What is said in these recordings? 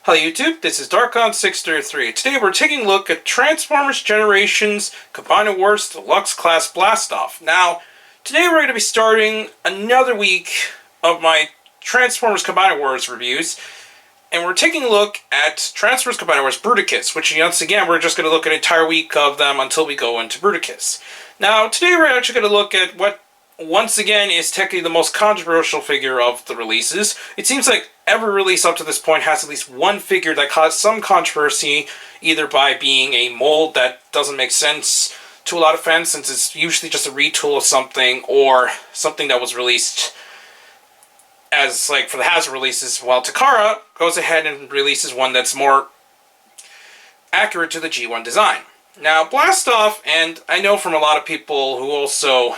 Hello YouTube, this is Darkon633. Today we're taking a look at Transformers Generations Combiner Wars Deluxe Class Blastoff. Now, today we're going to be starting another week of my Transformers Combiner Wars reviews. And we're taking a look at Transformers Combiner Wars Bruticus, which once again we're just going to look at an entire week of them until we go into Bruticus. Now, today we're actually going to look at what once again is technically the most controversial figure of the releases. It seems like every release up to this point has at least one figure that caused some controversy, either by being a mold that doesn't make sense to a lot of fans since it's usually just a retool of something, or something that was released as, like, for the Hazard releases, while Takara goes ahead and releases one that's more accurate to the G1 design. Now, Blastoff, and I know from a lot of people who also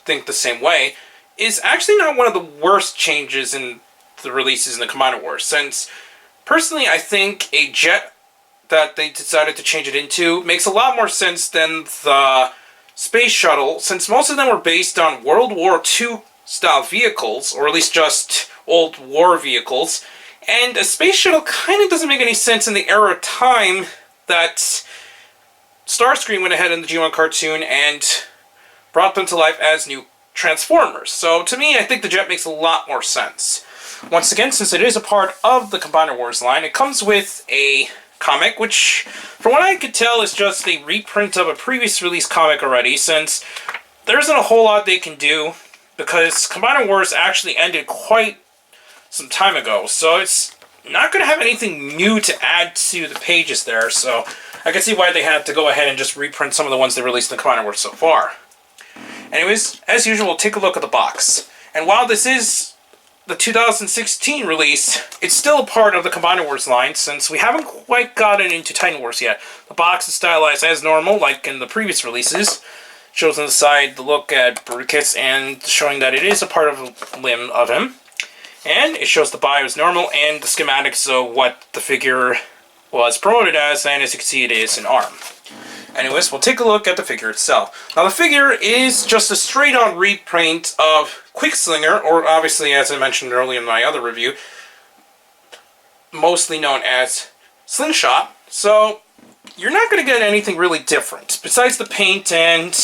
think the same way, is actually not one of the worst changes in the releases in the Combiner Wars, since personally I think a jet that they decided to change it into makes a lot more sense than the space shuttle, since most of them were based on World War II style vehicles, or at least just old war vehicles, and a space shuttle kind of doesn't make any sense in the era of time that Starscream went ahead in the G1 cartoon and brought them to life as new Transformers. So to me, I think the jet makes a lot more sense. Once again, since it is a part of the Combiner Wars line, it comes with a comic, which, from what I could tell, is just a reprint of a previous release comic already, since there isn't a whole lot they can do, because Combiner Wars actually ended quite some time ago, so it's not going to have anything new to add to the pages there, so I can see why they had to go ahead and just reprint some of the ones they released in the Combiner Wars so far. Anyways, as usual, we'll take a look at the box. And while this is the 2016 release, it's still a part of the Combiner Wars line, since we haven't quite gotten into Titan Wars yet. The box is stylized as normal, like in the previous releases. Shows on the side the look at Bruticus and showing that it is a part of a limb of him. And it shows the bio as normal and the schematics of what the figure was promoted as, and as you can see, it is an arm. Anyways, we'll take a look at the figure itself. Now, the figure is just a straight-on reprint of Quickslinger, or obviously, as I mentioned earlier in my other review, mostly known as Slingshot. So, you're not going to get anything really different. Besides the paint and,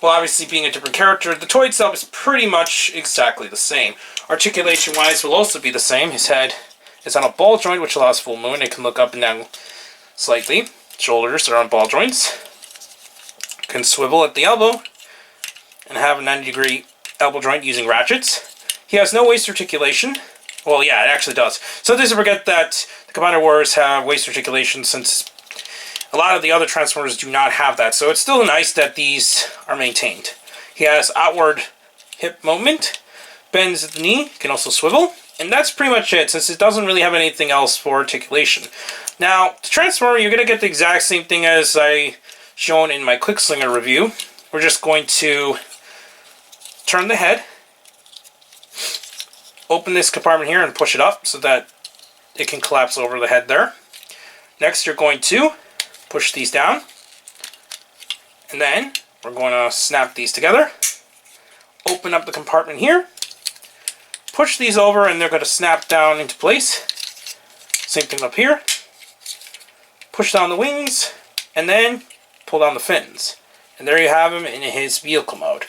well, obviously being a different character, the toy itself is pretty much exactly the same. Articulation-wise will also be the same. His head is on a ball joint, which allows full movement. It can look up and down slightly. Shoulders are on ball joints. Can swivel at the elbow and have a 90-degree elbow joint using ratchets. He has no waist articulation. Well, yeah, it actually does. So please forget that the Combiner Wars have waist articulation, since a lot of the other Transformers do not have that. So it's still nice that these are maintained. He has outward hip movement, bends at the knee, can also swivel. And that's pretty much it, since it doesn't really have anything else for articulation. Now, the Transformer, you're going to get the exact same thing as I shown in my Quickslinger review. We're just going to turn the head, open this compartment here and push it up so that it can collapse over the head there. Next, you're going to push these down, and then we're going to snap these together, open up the compartment here, push these over, and they're going to snap down into place. Same thing up here. Push down the wings, and then pull down the fins. And there you have him in his vehicle mode.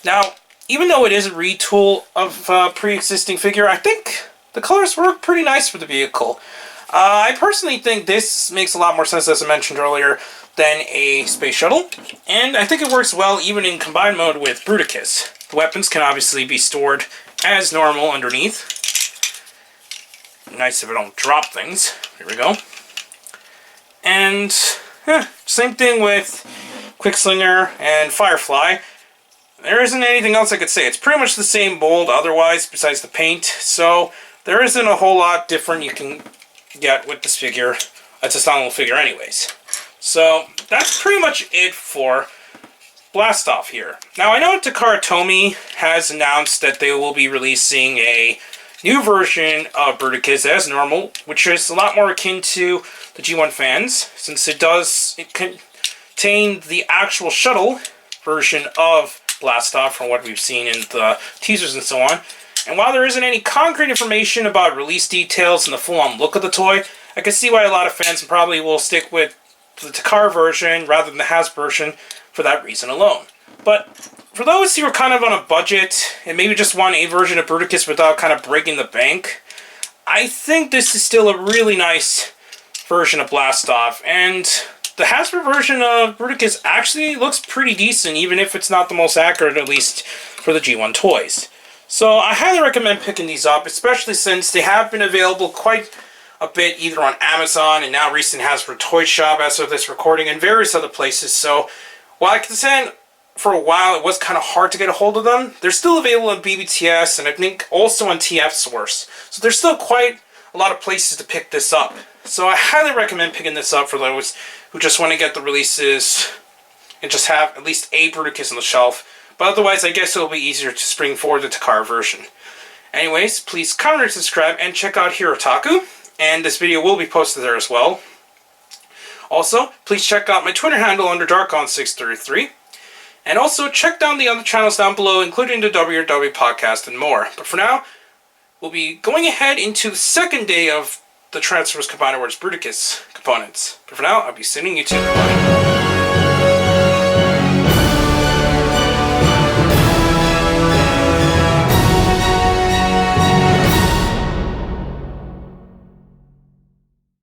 Now, even though it is a retool of a pre-existing figure, I think the colors work pretty nice for the vehicle. I personally think this makes a lot more sense, as I mentioned earlier, than a space shuttle. And I think it works well even in combined mode with Bruticus. The weapons can obviously be stored as normal underneath. Nice if I don't drop things. Here we go. And same thing with Quickslinger and Firefly. There isn't anything else I could say. It's pretty much the same mold otherwise, besides the paint. So there isn't a whole lot different you can get with this figure. It's a standalone figure anyways. So that's pretty much it for Blastoff here. Now, I know Takara Tomy has announced that they will be releasing a new version of Bruticus as normal, which is a lot more akin to the G1 fans, since it contain the actual shuttle version of Blastoff from what we've seen in the teasers and so on. And while there isn't any concrete information about release details and the full-on look of the toy, I can see why a lot of fans probably will stick with the Takara version rather than the Hasbro version for that reason alone. But for those who are kind of on a budget and maybe just want a version of Bruticus without kind of breaking the bank, I think this is still a really nice version of Blastoff, and the Hasbro version of Bruticus actually looks pretty decent, even if it's not the most accurate, at least for the G1 toys. So I highly recommend picking these up, especially since they have been available quite a bit either on Amazon and now recent Hasbro Toy Shop as of this recording and various other places. So while I can say for a while it was kind of hard to get a hold of them, they're still available on BBTS and I think also on TF Source. So there's still quite a lot of places to pick this up. So I highly recommend picking this up for those who just want to get the releases and just have at least a Bruticus on the shelf. But otherwise, I guess it'll be easier to spring forward the Takara version. Anyways, please comment, subscribe, and check out Hirotaku. And this video will be posted there as well. Also, please check out my Twitter handle under Darkon633. And also, check down the other channels down below, including the WRW podcast and more. But for now, we'll be going ahead into the second day of the Transformers Combiner Wars Bruticus components. But for now, I'll be sending you to the line.